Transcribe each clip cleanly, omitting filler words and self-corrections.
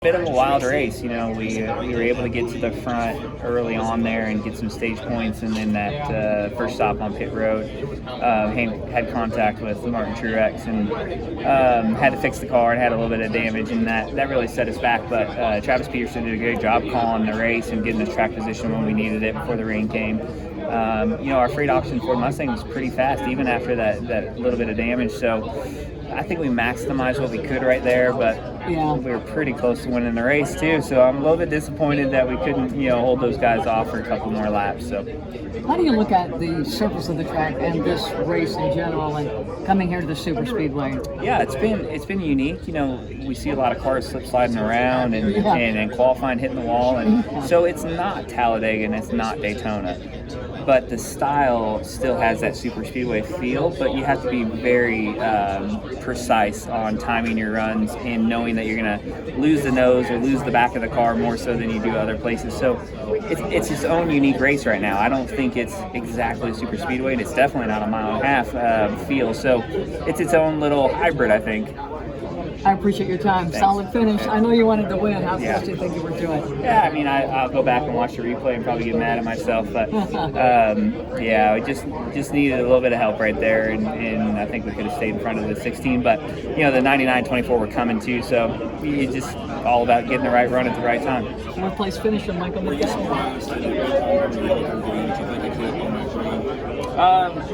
Bit of a wild race, we were able to get to the front early on there and get some stage points, and then that first stop on pit road, had contact with Martin Truex and had to fix the car and had a little bit of damage, and that really set us back. But Travis Peterson did a great job calling the race and getting us track position when we needed it before the rain came. Our freight auction Ford Mustang was pretty fast even after that little bit of damage, so I think we maximized what we could right there, but we were pretty close to winning the race too. So I'm a little bit disappointed that we couldn't, hold those guys off for a couple more laps. So, how do you look at the surface of the track and this race in general, and coming here to the super speedway? Yeah, it's been unique. We see a lot of cars slip sliding around and qualifying, hitting the wall, and so it's not Talladega and it's not Daytona. But the style still has that super speedway feel, but you have to be very precise on timing your runs and knowing that you're going to lose the nose or lose the back of the car more so than you do other places. So it's its own unique race right now. I don't think it's exactly a super speedway, and it's definitely not a mile and a half feel. So it's its own little hybrid, I think. I appreciate your time. Thanks. Solid finish. I know you wanted to win. How fast do you think you were doing? Yeah, I mean, I'll go back and watch the replay and probably get mad at myself. But, we just needed a little bit of help right there, and I think we could have stayed in front of the 16. But, the 99-24 were coming too, so it's just all about getting the right run at the right time. 4th place finisher, Michael McDowell.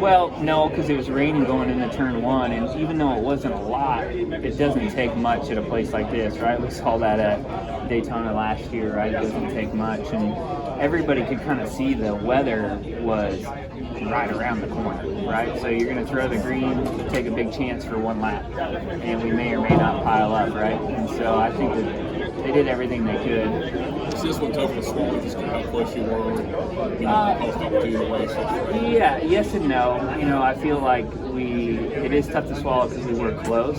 Well, no, because it was raining going into turn one, and even though it wasn't a lot, it doesn't take much at a place like this, right? We saw that at Daytona last year, right? It doesn't take much, and everybody could kind of see the weather was right around the corner, right? So you're going to throw the green, take a big chance for one lap, and we may or may not pile up, right? And so I think that they did everything they could. Is this one tough to swallow, just how close you were, opportunity to race? Yeah, yes and no. I feel like it is tough to swallow because we were close,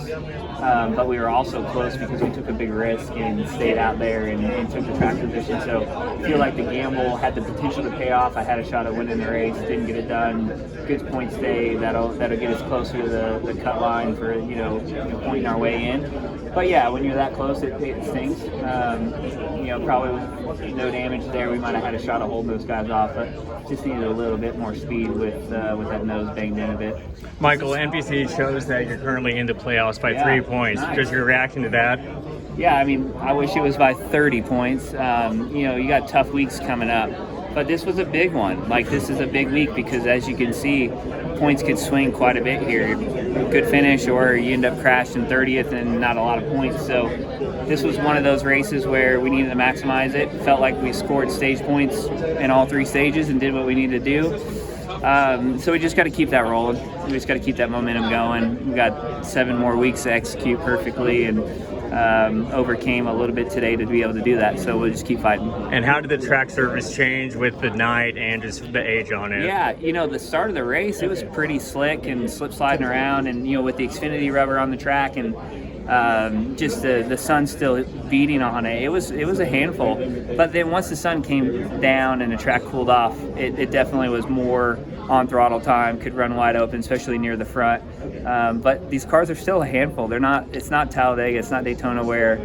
but we were also close because we took a big risk and stayed out there and took the track position. So I feel like the gamble had the potential to pay off. I had a shot at winning the race, didn't get it done. Good point stay, that'll get us closer to the cut line for pointing our way in. But yeah, when you're that close, it stinks. Probably with no damage there, we might have had a shot at holding those guys off, but just needed a little bit more speed with that nose banged in a bit. Michael, NBC shows that you're currently in the playoffs by 3 points. Nice. Just your reaction to that? Yeah, I mean, I wish it was by 30 points. You got tough weeks coming up, but this was a big one. This is a big week because, as you can see, points could swing quite a bit here. Good finish, or you end up crashing 30th and not a lot of points. So this was one of those races where we needed to maximize it. Felt like we scored stage points in all three stages and did what we needed to do. So we just got to keep that rolling. We just got to keep that momentum going. We've got 7 more weeks to execute perfectly, and overcame a little bit today to be able to do that. So we'll just keep fighting. And how did the track surface change with the night and just the age on it? Yeah, the start of the race, it was pretty slick and slip sliding around, and with the Xfinity rubber on the track and just the sun still beating on it. It was a handful. But then once the sun came down and the track cooled off, it definitely was more on throttle time, could run wide open, especially near the front. But these cars are still a handful. It's not Talladega, it's not Daytona, where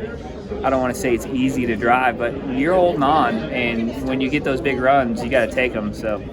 I don't want to say it's easy to drive, but you're holding on, and when you get those big runs, you got to take them. So